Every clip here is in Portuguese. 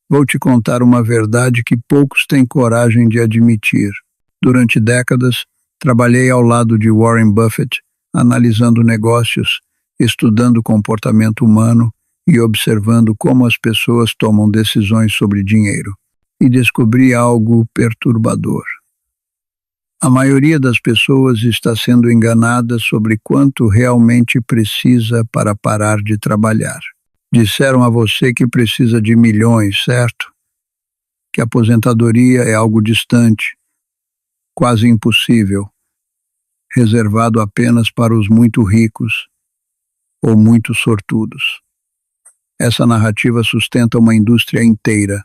Vou te contar uma verdade que poucos têm coragem de admitir. Durante décadas, trabalhei ao lado de Warren Buffett, analisando negócios, estudando o comportamento humano e observando como as pessoas tomam decisões sobre dinheiro. E descobri algo perturbador. A maioria das pessoas está sendo enganada sobre quanto realmente precisa para parar de trabalhar. Disseram a você que precisa de milhões, certo? Que a aposentadoria é algo distante, quase impossível, reservado apenas para os muito ricos ou muito sortudos. Essa narrativa sustenta uma indústria inteira,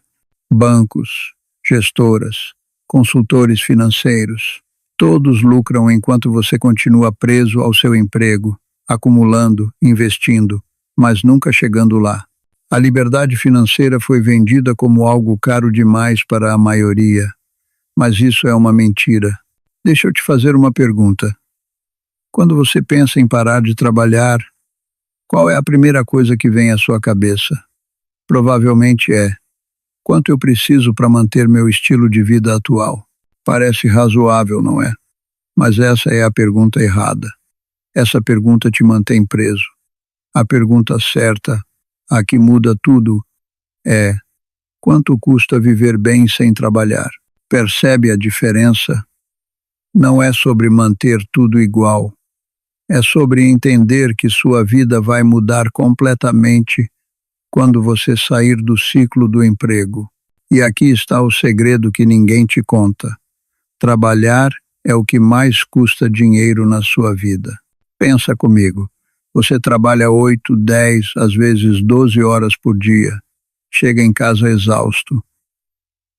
bancos, gestoras, consultores financeiros. Todos lucram enquanto você continua preso ao seu emprego, acumulando, investindo, mas nunca chegando lá. A liberdade financeira foi vendida como algo caro demais para a maioria, mas isso é uma mentira. Deixa eu te fazer uma pergunta. Quando você pensa em parar de trabalhar, qual é a primeira coisa que vem à sua cabeça? Provavelmente é: quanto eu preciso para manter meu estilo de vida atual? Parece razoável, não é? Mas essa é a pergunta errada. Essa pergunta te mantém preso. A pergunta certa, a que muda tudo, é: quanto custa viver bem sem trabalhar? Percebe a diferença? Não é sobre manter tudo igual. É sobre entender que sua vida vai mudar completamente quando você sair do ciclo do emprego. E aqui está o segredo que ninguém te conta. Trabalhar é o que mais custa dinheiro na sua vida. Pensa comigo. Você trabalha 8, 10, às vezes 12 horas por dia. Chega em casa exausto.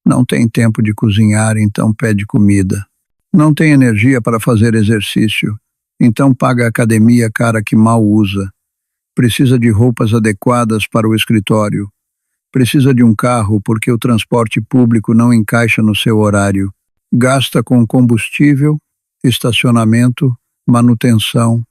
Não tem tempo de cozinhar, então pede comida. Não tem energia para fazer exercício, então paga a academia cara que mal usa. Precisa de roupas adequadas para o escritório. Precisa de um carro porque o transporte público não encaixa no seu horário. Gasta com combustível, estacionamento, manutenção.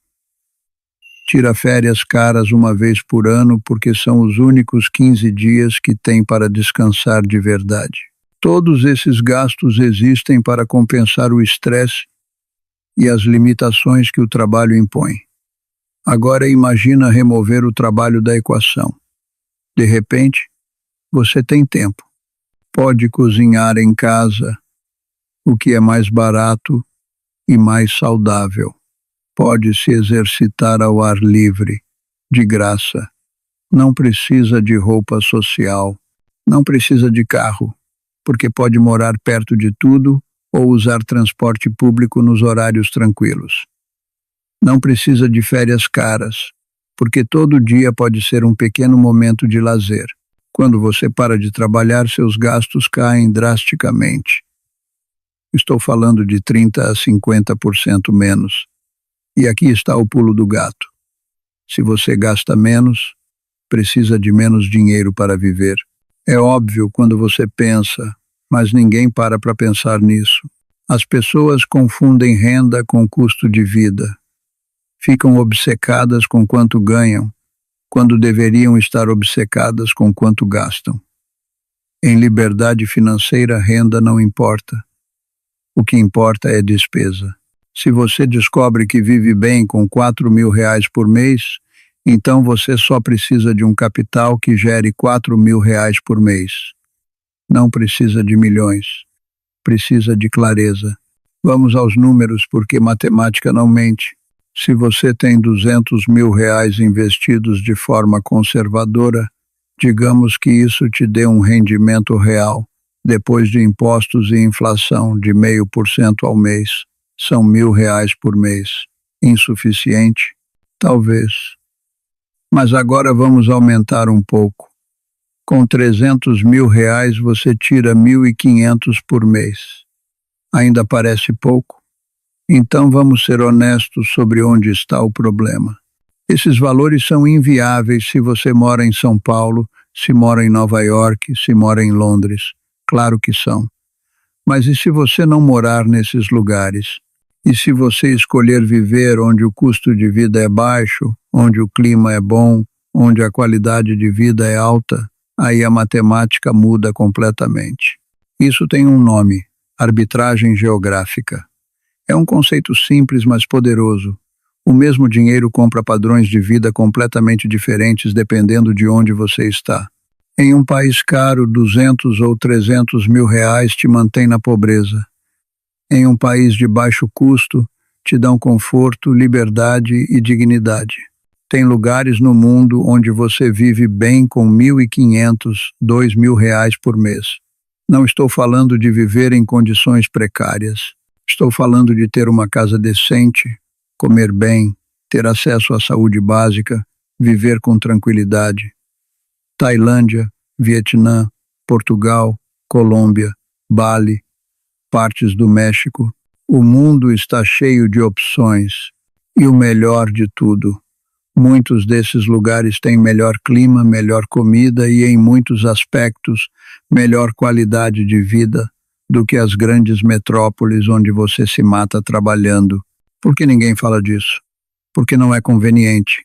Tira férias caras uma vez por ano porque são os únicos 15 dias que tem para descansar de verdade. Todos esses gastos existem para compensar o estresse e as limitações que o trabalho impõe. Agora imagina remover o trabalho da equação. De repente, você tem tempo. Pode cozinhar em casa, o que é mais barato e mais saudável. Pode se exercitar ao ar livre, de graça. Não precisa de roupa social. Não precisa de carro, porque pode morar perto de tudo ou usar transporte público nos horários tranquilos. Não precisa de férias caras, porque todo dia pode ser um pequeno momento de lazer. Quando você para de trabalhar, seus gastos caem drasticamente. Estou falando de 30% a 50% menos. E aqui está o pulo do gato. Se você gasta menos, precisa de menos dinheiro para viver. É óbvio quando você pensa, mas ninguém para pensar nisso. As pessoas confundem renda com custo de vida. Ficam obcecadas com quanto ganham, quando deveriam estar obcecadas com quanto gastam. Em liberdade financeira, renda não importa. O que importa é despesa. Se você descobre que vive bem com R$ 4.000 por mês, então você só precisa de um capital que gere R$ 4.000 por mês. Não precisa de milhões. Precisa de clareza. Vamos aos números, porque matemática não mente. Se você tem R$ 200.000 investidos de forma conservadora, digamos que isso te dê um rendimento real, depois de impostos e inflação, de 0,5% ao mês. São R$ 1.000 por mês. Insuficiente? Talvez. Mas agora vamos aumentar um pouco. Com R$ 300.000 você tira 1.500 por mês. Ainda parece pouco? Então vamos ser honestos sobre onde está o problema. Esses valores são inviáveis se você mora em São Paulo, se mora em Nova York, se mora em Londres. Claro que são. Mas e se você não morar nesses lugares? E se você escolher viver onde o custo de vida é baixo, onde o clima é bom, onde a qualidade de vida é alta? aí a matemática muda completamente. Isso tem um nome: arbitragem geográfica. É um conceito simples, mas poderoso. O mesmo dinheiro compra padrões de vida completamente diferentes dependendo de onde você está. Em um país caro, 200 ou 300 mil reais te mantém na pobreza. Em um país de baixo custo, te dão conforto, liberdade e dignidade. Tem lugares no mundo onde você vive bem com 1.500, 2.000 reais por mês. Não estou falando de viver em condições precárias. Estou falando de ter uma casa decente, comer bem, ter acesso à saúde básica, viver com tranquilidade. Tailândia, Vietnã, Portugal, Colômbia, Bali, partes do México. O mundo está cheio de opções. E o melhor de tudo, muitos desses lugares têm melhor clima, melhor comida e, em muitos aspectos, melhor qualidade de vida do que as grandes metrópoles onde você se mata trabalhando. Por que ninguém fala disso? Porque não é conveniente.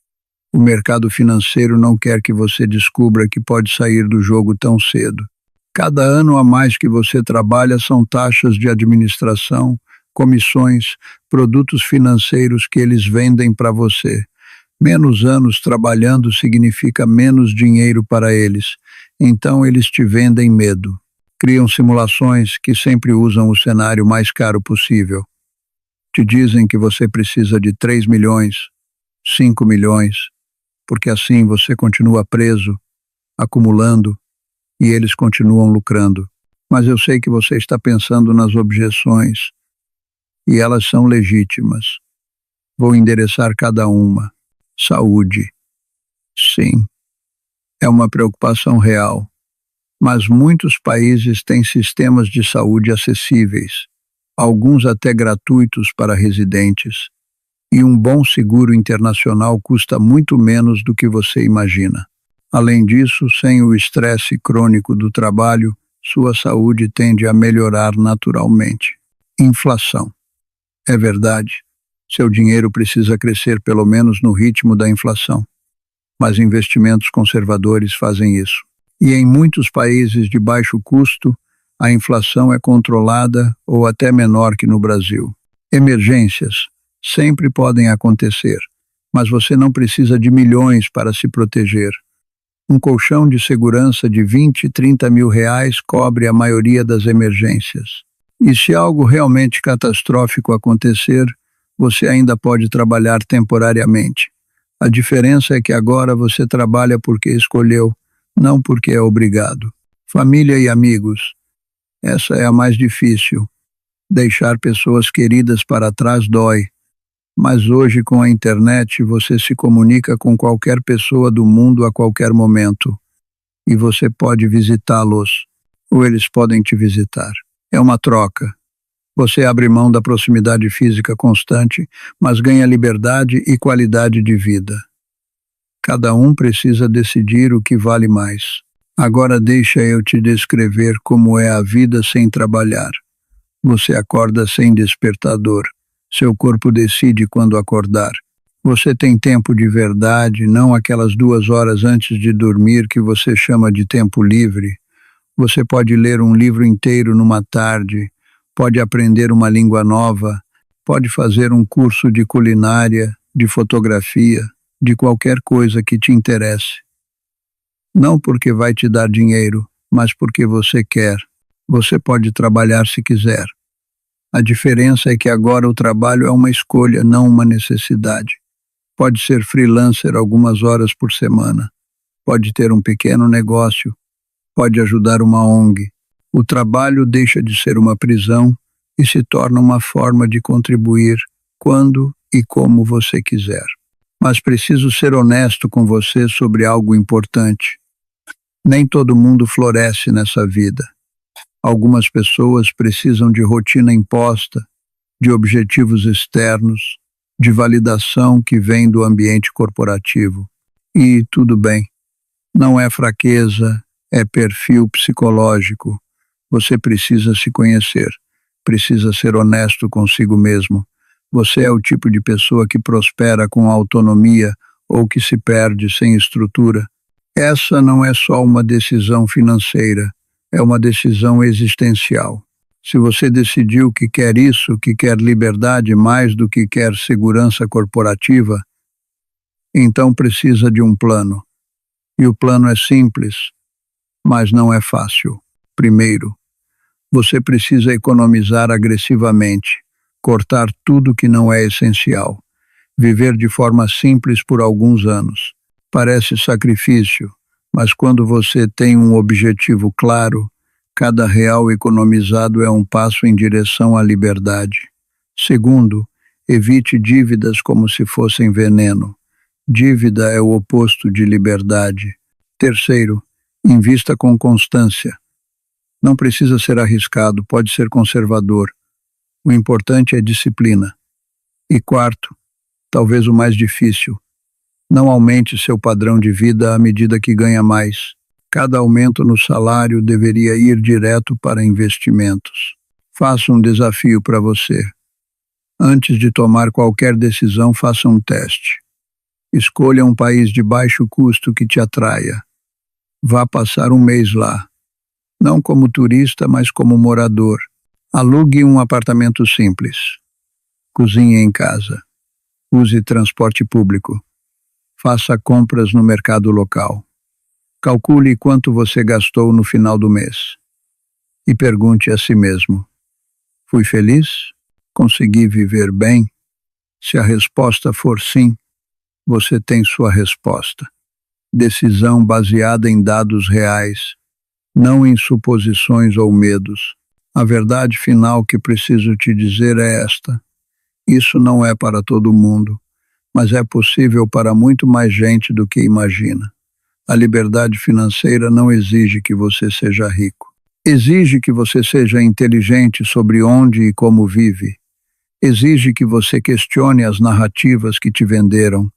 O mercado financeiro não quer que você descubra que pode sair do jogo tão cedo. Cada ano a mais que você trabalha são taxas de administração, comissões, produtos financeiros que eles vendem para você. Menos anos trabalhando significa menos dinheiro para eles. Então eles te vendem medo. Criam simulações que sempre usam o cenário mais caro possível. Te dizem que você precisa de 3 milhões, 5 milhões, porque assim você continua preso, acumulando, e eles continuam lucrando. Mas eu sei que você está pensando nas objeções, e elas são legítimas. Vou endereçar cada uma. Saúde. Sim, é uma preocupação real. Mas muitos países têm sistemas de saúde acessíveis, alguns até gratuitos para residentes, e um bom seguro internacional custa muito menos do que você imagina. Além disso, sem o estresse crônico do trabalho, sua saúde tende a melhorar naturalmente. Inflação. É verdade, seu dinheiro precisa crescer pelo menos no ritmo da inflação, mas investimentos conservadores fazem isso. E em muitos países de baixo custo, a inflação é controlada ou até menor que no Brasil. Emergências sempre podem acontecer, mas você não precisa de milhões para se proteger. Um colchão de segurança de 20, 30 mil reais cobre a maioria das emergências. E se algo realmente catastrófico acontecer, você ainda pode trabalhar temporariamente. A diferença é que agora você trabalha porque escolheu, não porque é obrigado. Família e amigos. Essa é a mais difícil. Deixar pessoas queridas para trás dói. Mas hoje, com a internet, você se comunica com qualquer pessoa do mundo a qualquer momento. E você pode visitá-los, ou eles podem te visitar. É uma troca. Você abre mão da proximidade física constante, mas ganha liberdade e qualidade de vida. Cada um precisa decidir o que vale mais. Agora deixa eu te descrever como é a vida sem trabalhar. Você acorda sem despertador. Seu corpo decide quando acordar. Você tem tempo de verdade, não aquelas 2 horas antes de dormir que você chama de tempo livre. Você pode ler um livro inteiro numa tarde, pode aprender uma língua nova, pode fazer um curso de culinária, de fotografia, de qualquer coisa que te interesse. Não porque vai te dar dinheiro, mas porque você quer. Você pode trabalhar se quiser. A diferença é que agora o trabalho é uma escolha, não uma necessidade. Pode ser freelancer algumas horas por semana. Pode ter um pequeno negócio. Pode ajudar uma ONG. O trabalho deixa de ser uma prisão e se torna uma forma de contribuir quando e como você quiser. Mas preciso ser honesto com você sobre algo importante. Nem todo mundo floresce nessa vida. Algumas pessoas precisam de rotina imposta, de objetivos externos, de validação que vem do ambiente corporativo. E tudo bem. Não é fraqueza, é perfil psicológico. Você precisa se conhecer, precisa ser honesto consigo mesmo. Você é o tipo de pessoa que prospera com autonomia ou que se perde sem estrutura. Essa não é só uma decisão financeira, é uma decisão existencial. Se você decidiu que quer isso, que quer liberdade mais do que quer segurança corporativa, então precisa de um plano. E o plano é simples, mas não é fácil. Primeiro, você precisa economizar agressivamente, cortar tudo que não é essencial, viver de forma simples por alguns anos. Parece sacrifício, mas quando você tem um objetivo claro, cada real economizado é um passo em direção à liberdade. Segundo, evite dívidas como se fossem veneno. Dívida é o oposto de liberdade. Terceiro, invista com constância. Não precisa ser arriscado, pode ser conservador. O importante é disciplina. E quarto, talvez o mais difícil, não aumente seu padrão de vida à medida que ganha mais. Cada aumento no salário deveria ir direto para investimentos. Faça um desafio para você. Antes de tomar qualquer decisão, faça um teste. Escolha um país de baixo custo que te atraia. Vá passar um mês lá. Não como turista, mas como morador. Alugue um apartamento simples. Cozinhe em casa. Use transporte público. Faça compras no mercado local. Calcule quanto você gastou no final do mês. E pergunte a si mesmo: fui feliz? Consegui viver bem? Se a resposta for sim, você tem sua resposta. Decisão baseada em dados reais, não em suposições ou medos. A verdade final que preciso te dizer é esta: isso não é para todo mundo, mas é possível para muito mais gente do que imagina. A liberdade financeira não exige que você seja rico. Exige que você seja inteligente sobre onde e como vive. Exige que você questione as narrativas que te venderam.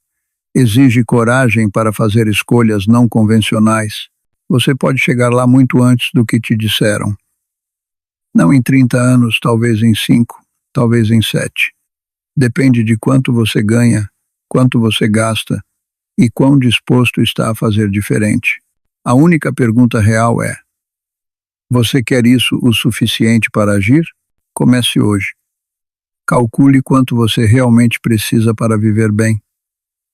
Exige coragem para fazer escolhas não convencionais. Você pode chegar lá muito antes do que te disseram. Não em 30 anos, talvez em 5, talvez em 7. Depende de quanto você ganha, quanto você gasta e quão disposto está a fazer diferente. A única pergunta real é: você quer isso o suficiente para agir? Comece hoje. Calcule quanto você realmente precisa para viver bem.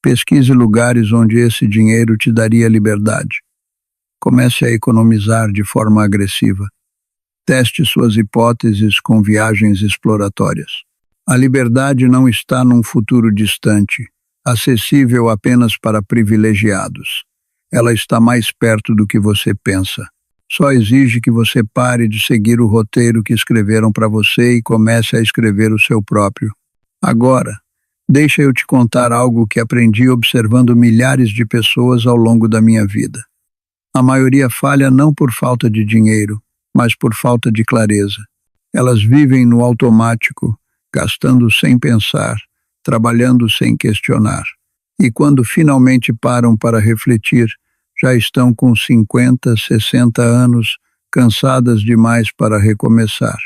Pesquise lugares onde esse dinheiro te daria liberdade. Comece a economizar de forma agressiva. Teste suas hipóteses com viagens exploratórias. A liberdade não está num futuro distante, acessível apenas para privilegiados. Ela está mais perto do que você pensa. Só exige que você pare de seguir o roteiro que escreveram para você e comece a escrever o seu próprio. Agora, deixa eu te contar algo que aprendi observando milhares de pessoas ao longo da minha vida. A maioria falha não por falta de dinheiro, mas por falta de clareza. Elas vivem no automático, gastando sem pensar, trabalhando sem questionar. E quando finalmente param para refletir, já estão com 50, 60 anos, cansadas demais para recomeçar.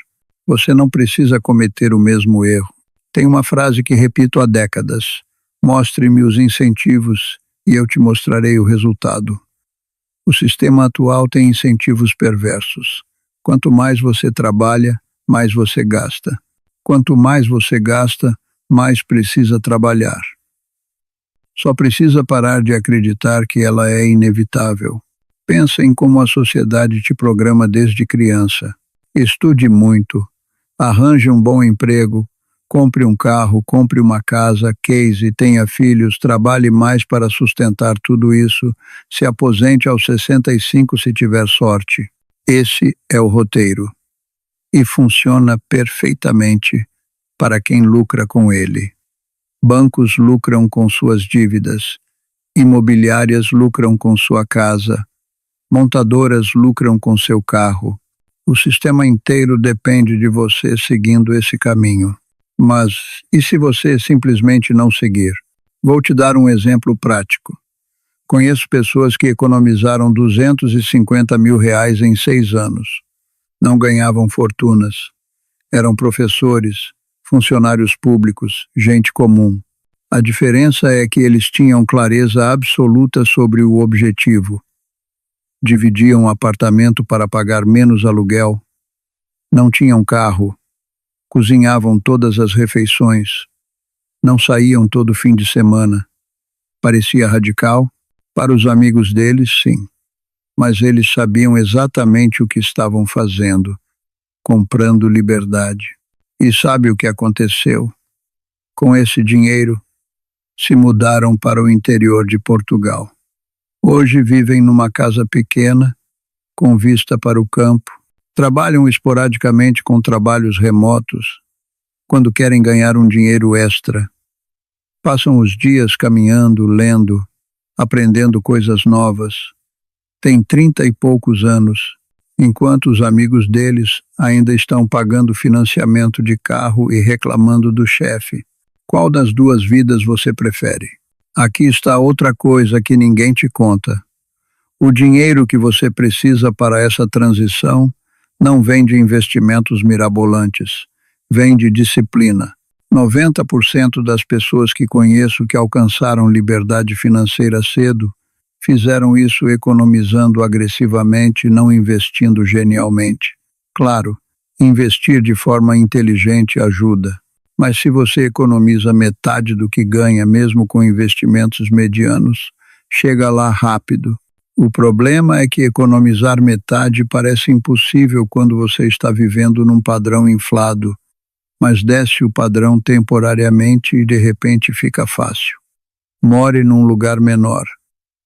Você não precisa cometer o mesmo erro. Tem uma frase que repito há décadas: mostre-me os incentivos e eu te mostrarei o resultado. O sistema atual tem incentivos perversos. Quanto mais você trabalha, mais você gasta. Quanto mais você gasta, mais precisa trabalhar. Só precisa parar de acreditar que ela é inevitável. Pensa em como a sociedade te programa desde criança. Estude muito, arranje um bom emprego, compre um carro, compre uma casa, case, tenha filhos, trabalhe mais para sustentar tudo isso, se aposente aos 65 se tiver sorte. Esse é o roteiro. E funciona perfeitamente para quem lucra com ele. Bancos lucram com suas dívidas, imobiliárias lucram com sua casa, montadoras lucram com seu carro. O sistema inteiro depende de você seguindo esse caminho. Mas e se você simplesmente não seguir? Vou te dar um exemplo prático. Conheço pessoas que economizaram R$250 mil em 6 anos. Não ganhavam fortunas. Eram professores, funcionários públicos, gente comum. A diferença é que eles tinham clareza absoluta sobre o objetivo. dividiam um apartamento para pagar menos aluguel, não tinham carro, cozinhavam todas as refeições, não saíam todo fim de semana. Parecia radical? Para os amigos deles, sim. Mas eles sabiam exatamente o que estavam fazendo, comprando liberdade. E sabe o que aconteceu? Com esse dinheiro, se mudaram para o interior de Portugal. Hoje vivem numa casa pequena, com vista para o campo. Trabalham esporadicamente com trabalhos remotos, quando querem ganhar um dinheiro extra. Passam os dias caminhando, lendo, aprendendo coisas novas. Têm 30 e poucos anos, enquanto os amigos deles ainda estão pagando financiamento de carro e reclamando do chefe. Qual das duas vidas você prefere? Aqui está outra coisa que ninguém te conta. O dinheiro que você precisa para essa transição não vem de investimentos mirabolantes, vem de disciplina. 90% das pessoas que conheço que alcançaram liberdade financeira cedo fizeram isso economizando agressivamente, não investindo genialmente. Claro, investir de forma inteligente ajuda, mas se você economiza metade do que ganha, mesmo com investimentos medianos, chega lá rápido. O problema é que economizar metade parece impossível quando você está vivendo num padrão inflado, mas desce o padrão temporariamente e de repente fica fácil. More num lugar menor.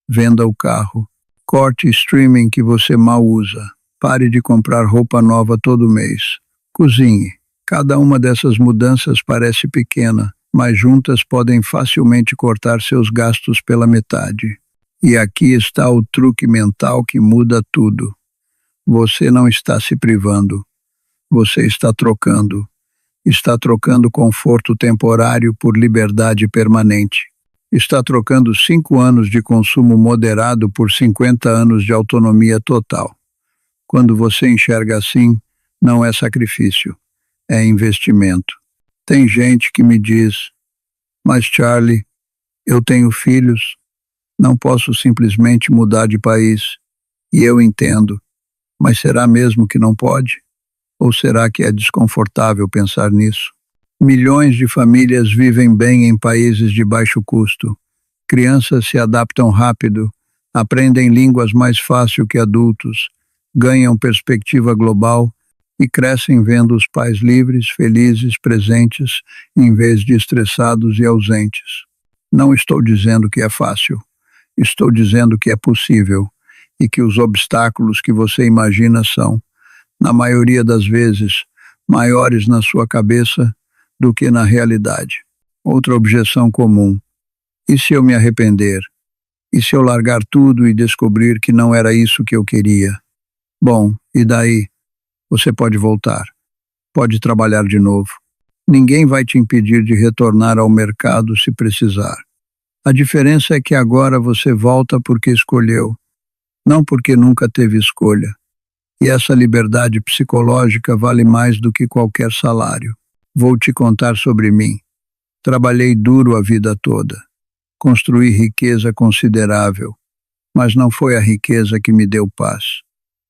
Venda o carro. Corte streaming que você mal usa. Pare de comprar roupa nova todo mês. Cozinhe. Cada uma dessas mudanças parece pequena, mas juntas podem facilmente cortar seus gastos pela metade. E aqui está o truque mental que muda tudo. Você não está se privando. Você está trocando. Está trocando conforto temporário por liberdade permanente. Está trocando 5 anos de consumo moderado por 50 anos de autonomia total. Quando você enxerga assim, não é sacrifício, é investimento. Tem gente que me diz, mas Charlie, eu tenho filhos, não posso simplesmente mudar de país. E eu entendo, mas será mesmo que não pode? Ou será que é desconfortável pensar nisso? Milhões de famílias vivem bem em países de baixo custo. Crianças se adaptam rápido, aprendem línguas mais fácil que adultos, ganham perspectiva global e crescem vendo os pais livres, felizes, presentes, em vez de estressados e ausentes. Não estou dizendo que é fácil. Estou dizendo que é possível e que os obstáculos que você imagina são, na maioria das vezes, maiores na sua cabeça do que na realidade. Outra objeção comum. E se eu me arrepender? E se eu largar tudo e descobrir que não era isso que eu queria? Bom, e daí? Você pode voltar. Pode trabalhar de novo. Ninguém vai te impedir de retornar ao mercado se precisar. A diferença é que agora você volta porque escolheu, não porque nunca teve escolha. E essa liberdade psicológica vale mais do que qualquer salário. Vou te contar sobre mim. Trabalhei duro a vida toda. Construí riqueza considerável. Mas não foi a riqueza que me deu paz.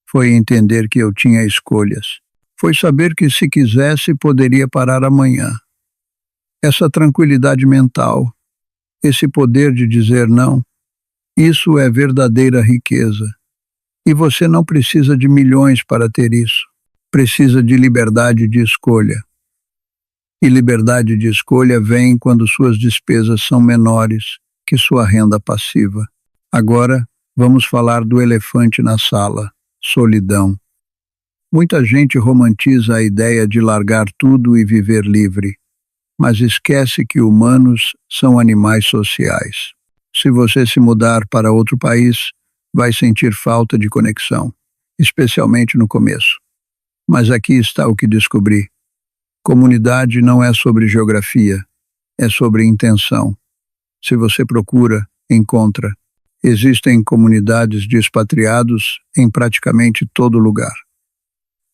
Foi entender que eu tinha escolhas. Foi saber que se quisesse poderia parar amanhã. Essa tranquilidade mental, esse poder de dizer não, isso é verdadeira riqueza. E você não precisa de milhões para ter isso. Precisa de liberdade de escolha. E liberdade de escolha vem quando suas despesas são menores que sua renda passiva. Agora, vamos falar do elefante na sala, solidão. Muita gente romantiza a ideia de largar tudo e viver livre, mas esquece que humanos são animais sociais. Se você se mudar para outro país, vai sentir falta de conexão, especialmente no começo. Mas aqui está o que descobri. Comunidade não é sobre geografia, é sobre intenção. Se você procura, encontra. Existem comunidades de expatriados em praticamente todo lugar.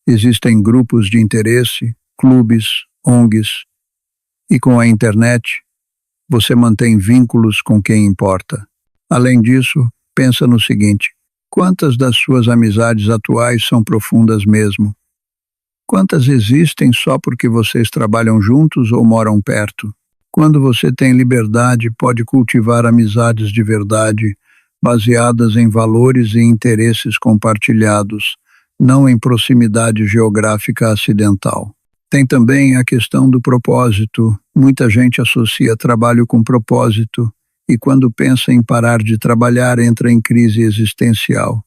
Existem grupos de interesse, clubes, ONGs. E com a internet, você mantém vínculos com quem importa. Além disso, pensa no seguinte: Quantas das suas amizades atuais são profundas mesmo? Quantas existem só porque vocês trabalham juntos ou moram perto? Quando você tem liberdade, pode cultivar amizades de verdade, baseadas em valores e interesses compartilhados, não em proximidade geográfica acidental. Tem também a questão do propósito. Muita gente associa trabalho com propósito e, quando pensa em parar de trabalhar, entra em crise existencial.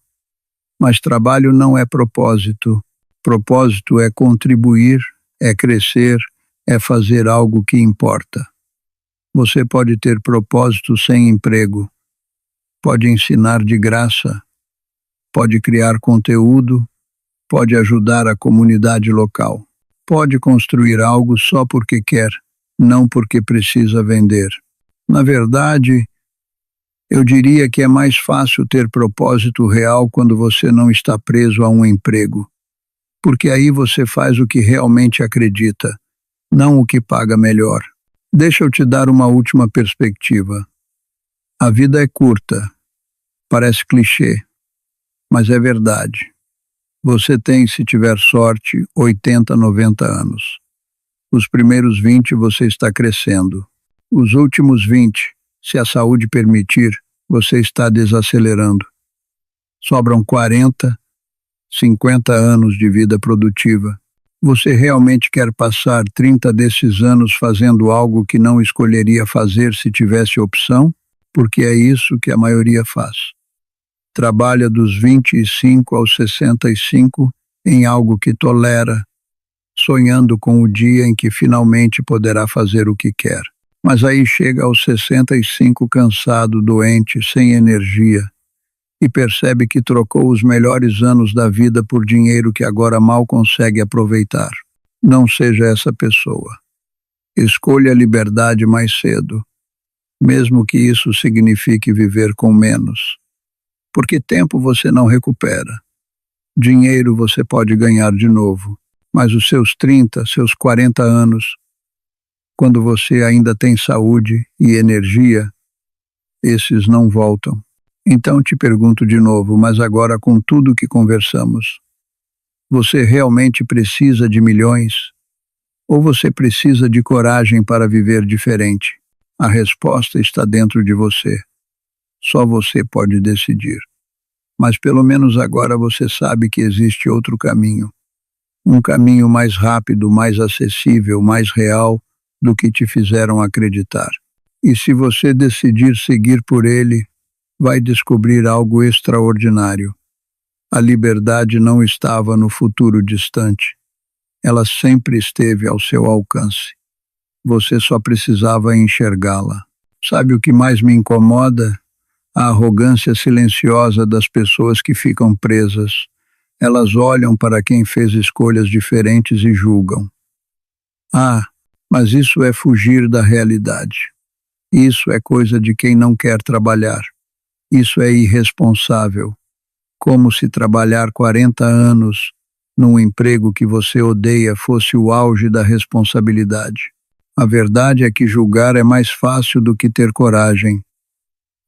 Mas trabalho não é propósito. Propósito é contribuir, é crescer, é fazer algo que importa. Você pode ter propósito sem emprego, pode ensinar de graça, pode criar conteúdo, pode ajudar a comunidade local, pode construir algo só porque quer, não porque precisa vender. Na verdade, eu diria que é mais fácil ter propósito real quando você não está preso a um emprego, porque aí você faz o que realmente acredita, não o que paga melhor. Deixa eu te dar uma última perspectiva. A vida é curta, parece clichê, mas é verdade. Você tem, se tiver sorte, 80, 90 anos. Os primeiros 20 você está crescendo. Os últimos 20, se a saúde permitir, você está desacelerando. Sobram 40, 50 anos de vida produtiva. Você realmente quer passar 30 desses anos fazendo algo que não escolheria fazer se tivesse opção? Porque é isso que a maioria faz. Trabalha dos 25 aos 65 em algo que tolera, sonhando com o dia em que finalmente poderá fazer o que quer. Mas aí chega aos 65 cansado, doente, sem energia, e percebe que trocou os melhores anos da vida por dinheiro que agora mal consegue aproveitar. Não seja essa pessoa. Escolha a liberdade mais cedo, mesmo que isso signifique viver com menos. Porque tempo você não recupera. Dinheiro você pode ganhar de novo, mas os seus 30, seus 40 anos, quando você ainda tem saúde e energia, esses não voltam. Então te pergunto de novo, mas agora com tudo que conversamos, você realmente precisa de milhões? Ou você precisa de coragem para viver diferente? A resposta está dentro de você. Só você pode decidir. Mas pelo menos agora você sabe que existe outro caminho. Um caminho mais rápido, mais acessível, mais real do que te fizeram acreditar. E se você decidir seguir por ele, vai descobrir algo extraordinário. A liberdade não estava no futuro distante. Ela sempre esteve ao seu alcance. Você só precisava enxergá-la. Sabe o que mais me incomoda? A arrogância silenciosa das pessoas que ficam presas. Elas olham para quem fez escolhas diferentes e julgam. Ah, mas isso é fugir da realidade. Isso é coisa de quem não quer trabalhar. Isso é irresponsável. Como se trabalhar 40 anos num emprego que você odeia fosse o auge da responsabilidade. A verdade é que julgar é mais fácil do que ter coragem.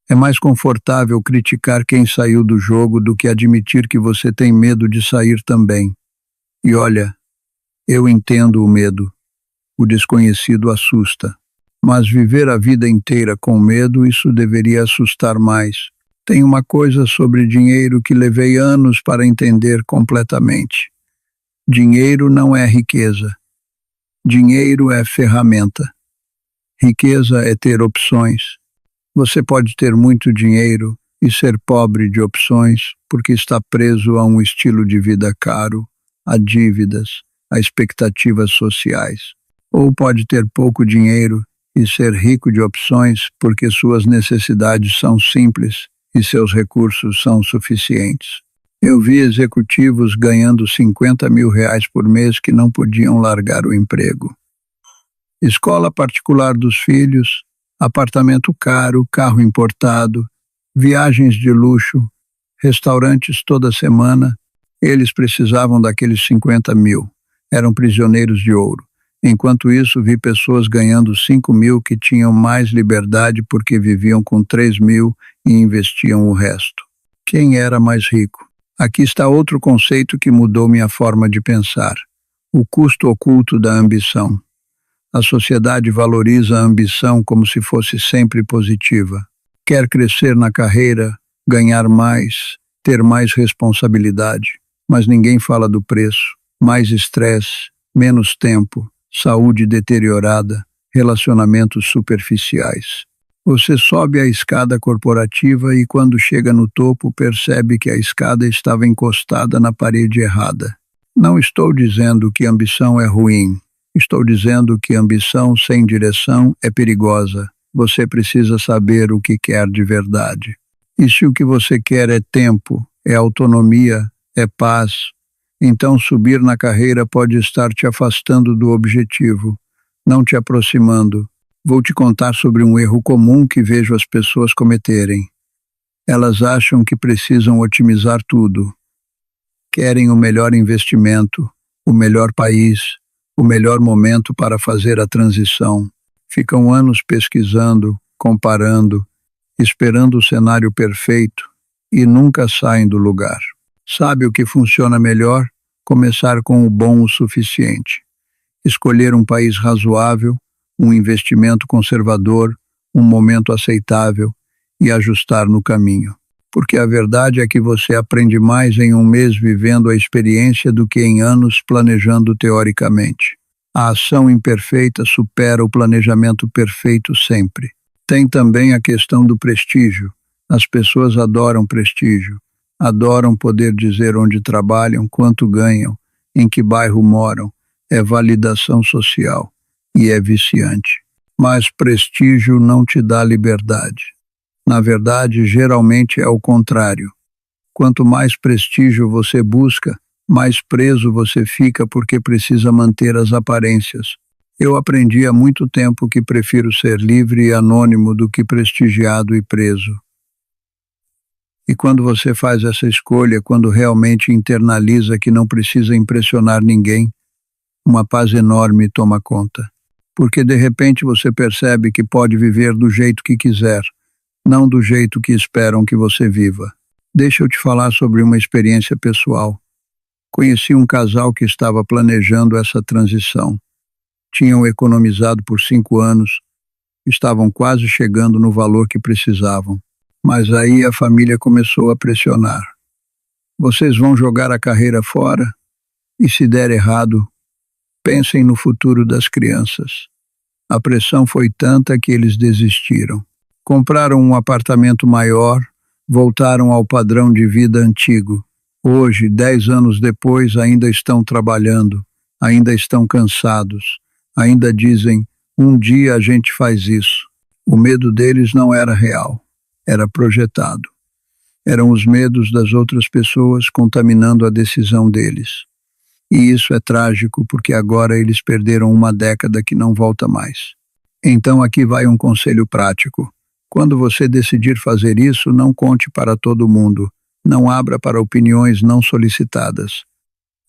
É mais confortável criticar quem saiu do jogo do que admitir que você tem medo de sair também. E olha, eu entendo o medo. O desconhecido assusta. Mas viver a vida inteira com medo, isso deveria assustar mais. Tem uma coisa sobre dinheiro que levei anos para entender completamente. Dinheiro não é riqueza. Dinheiro é ferramenta. Riqueza é ter opções. Você pode ter muito dinheiro e ser pobre de opções porque está preso a um estilo de vida caro, a dívidas, a expectativas sociais. Ou pode ter pouco dinheiro e ser rico de opções porque suas necessidades são simples e seus recursos são suficientes. Eu vi executivos ganhando R$50 mil por mês que não podiam largar o emprego. Escola particular dos filhos, apartamento caro, carro importado, viagens de luxo, restaurantes toda semana. Eles precisavam daqueles 50 mil. Eram prisioneiros de ouro. Enquanto isso, vi pessoas ganhando 5 mil que tinham mais liberdade porque viviam com 3 mil e investiam o resto. Quem era mais rico? Aqui está outro conceito que mudou minha forma de pensar: o custo oculto da ambição. A sociedade valoriza a ambição como se fosse sempre positiva. Quer crescer na carreira, ganhar mais, ter mais responsabilidade, mas ninguém fala do preço. Mais estresse, menos tempo, saúde deteriorada, relacionamentos superficiais. Você sobe a escada corporativa e quando chega no topo percebe que a escada estava encostada na parede errada. Não estou dizendo que ambição é ruim. Estou dizendo que ambição sem direção é perigosa. Você precisa saber o que quer de verdade. E se o que você quer é tempo, é autonomia, é paz, então subir na carreira pode estar te afastando do objetivo, não te aproximando. Vou te contar sobre um erro comum que vejo as pessoas cometerem. Elas acham que precisam otimizar tudo. Querem o melhor investimento, o melhor país, o melhor momento para fazer a transição. Ficam anos pesquisando, comparando, esperando o cenário perfeito e nunca saem do lugar. Sabe o que funciona melhor? Começar com o bom o suficiente. Escolher um país razoável, um investimento conservador, um momento aceitável e ajustar no caminho. Porque a verdade é que você aprende mais em um mês vivendo a experiência do que em anos planejando teoricamente. A ação imperfeita supera o planejamento perfeito sempre. Tem também a questão do prestígio. As pessoas adoram prestígio, adoram poder dizer onde trabalham, quanto ganham, em que bairro moram. É validação social e é viciante. Mas prestígio não te dá liberdade. Na verdade, geralmente é o contrário. Quanto mais prestígio você busca, mais preso você fica porque precisa manter as aparências. Eu aprendi há muito tempo que prefiro ser livre e anônimo do que prestigiado e preso. E quando você faz essa escolha, quando realmente internaliza que não precisa impressionar ninguém, uma paz enorme toma conta. Porque de repente você percebe que pode viver do jeito que quiser, não do jeito que esperam que você viva. Deixa eu te falar sobre uma experiência pessoal. Conheci um casal que estava planejando essa transição. Tinham economizado por 5 anos, estavam quase chegando no valor que precisavam. Mas aí a família começou a pressionar. Vocês vão jogar a carreira fora? E se der errado, pensem no futuro das crianças. A pressão foi tanta que eles desistiram. Compraram um apartamento maior, voltaram ao padrão de vida antigo. Hoje, 10 anos depois, ainda estão trabalhando, ainda estão cansados, ainda dizem, um dia a gente faz isso. O medo deles não era real, era projetado. Eram os medos das outras pessoas contaminando a decisão deles. E isso é trágico porque agora eles perderam uma década que não volta mais. Então aqui vai um conselho prático. Quando você decidir fazer isso, não conte para todo mundo. Não abra para opiniões não solicitadas.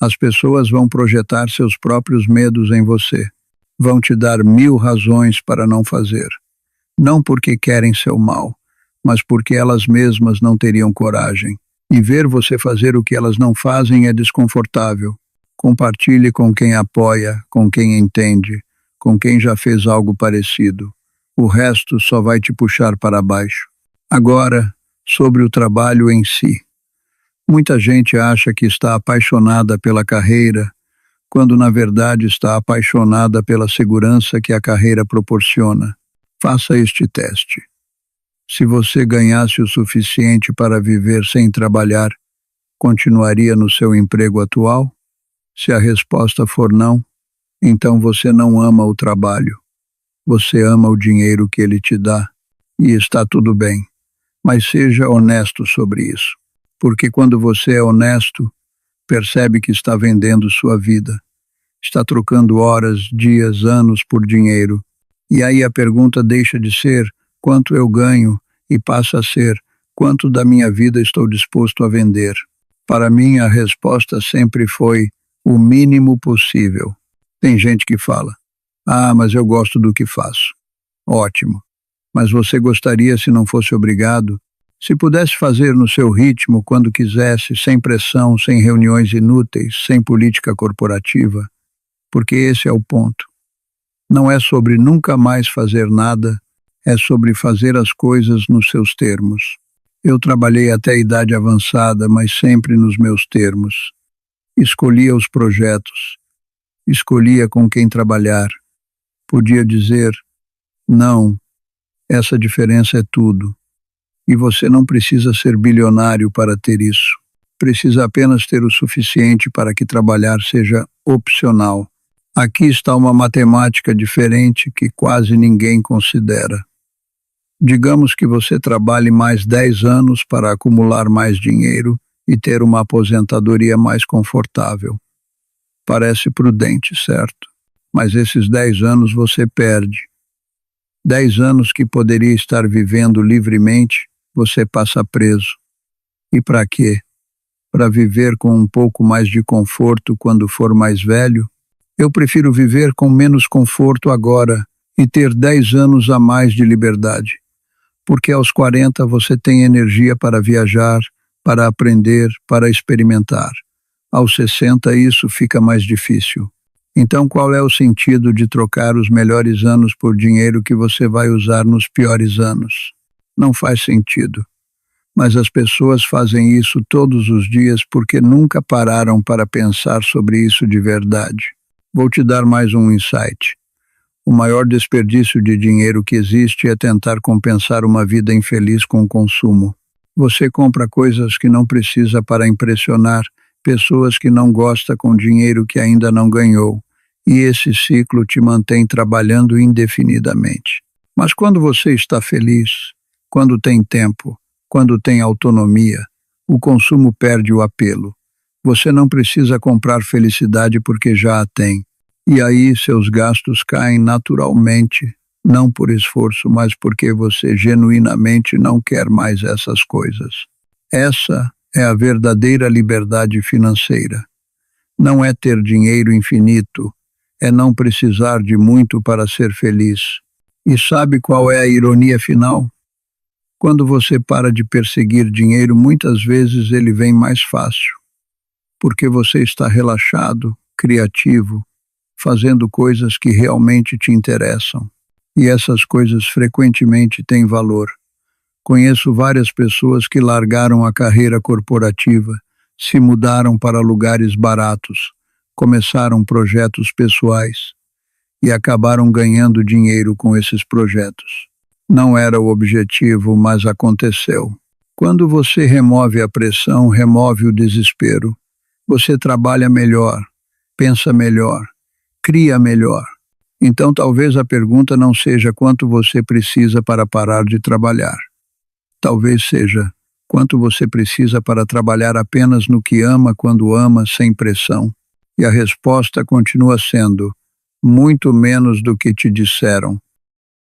As pessoas vão projetar seus próprios medos em você. Vão te dar 1000 razões para não fazer. Não porque querem seu mal, mas porque elas mesmas não teriam coragem. E ver você fazer o que elas não fazem é desconfortável. Compartilhe com quem apoia, com quem entende, com quem já fez algo parecido. O resto só vai te puxar para baixo. Agora, sobre o trabalho em si. Muita gente acha que está apaixonada pela carreira, quando na verdade está apaixonada pela segurança que a carreira proporciona. Faça este teste. Se você ganhasse o suficiente para viver sem trabalhar, continuaria no seu emprego atual? Se a resposta for não, então você não ama o trabalho. Você ama o dinheiro que ele te dá e está tudo bem. Mas seja honesto sobre isso, porque quando você é honesto, percebe que está vendendo sua vida. Está trocando horas, dias, anos por dinheiro. E aí a pergunta deixa de ser quanto eu ganho e passa a ser quanto da minha vida estou disposto a vender. Para mim a resposta sempre foi o mínimo possível. Tem gente que fala, mas eu gosto do que faço. Ótimo. Mas você gostaria se não fosse obrigado? Se pudesse fazer no seu ritmo, quando quisesse, sem pressão, sem reuniões inúteis, sem política corporativa, porque esse é o ponto. Não é sobre nunca mais fazer nada, é sobre fazer as coisas nos seus termos. Eu trabalhei até a idade avançada, mas sempre nos meus termos. Escolhia os projetos, escolhia com quem trabalhar. Podia dizer, não, essa diferença é tudo. E você não precisa ser bilionário para ter isso. Precisa apenas ter o suficiente para que trabalhar seja opcional. Aqui está uma matemática diferente que quase ninguém considera. Digamos que você trabalhe mais 10 anos para acumular mais dinheiro e ter uma aposentadoria mais confortável. Parece prudente, certo? Mas esses 10 anos você perde. 10 anos que poderia estar vivendo livremente, você passa preso. E para quê? Para viver com um pouco mais de conforto quando for mais velho? Eu prefiro viver com menos conforto agora e ter 10 anos a mais de liberdade. Porque aos 40 você tem energia para viajar, para aprender, para experimentar. Aos 60 isso fica mais difícil. Então qual é o sentido de trocar os melhores anos por dinheiro que você vai usar nos piores anos? Não faz sentido. Mas as pessoas fazem isso todos os dias porque nunca pararam para pensar sobre isso de verdade. Vou te dar mais um insight. O maior desperdício de dinheiro que existe é tentar compensar uma vida infeliz com o consumo. Você compra coisas que não precisa para impressionar pessoas que não gosta com dinheiro que ainda não ganhou, e esse ciclo te mantém trabalhando indefinidamente. Mas quando você está feliz, quando tem tempo, quando tem autonomia, o consumo perde o apelo. Você não precisa comprar felicidade porque já a tem. E aí seus gastos caem naturalmente, não por esforço, mas porque você genuinamente não quer mais essas coisas. Essa é a verdadeira liberdade financeira. Não é ter dinheiro infinito, é não precisar de muito para ser feliz. E sabe qual é a ironia final? Quando você para de perseguir dinheiro, muitas vezes ele vem mais fácil, porque você está relaxado, criativo, fazendo coisas que realmente te interessam. E essas coisas frequentemente têm valor. Conheço várias pessoas que largaram a carreira corporativa, se mudaram para lugares baratos, começaram projetos pessoais e acabaram ganhando dinheiro com esses projetos. Não era o objetivo, mas aconteceu. Quando você remove a pressão, remove o desespero. Você trabalha melhor, pensa melhor, cria melhor. Então talvez a pergunta não seja quanto você precisa para parar de trabalhar. Talvez seja quanto você precisa para trabalhar apenas no que ama quando ama, sem pressão. E a resposta continua sendo muito menos do que te disseram.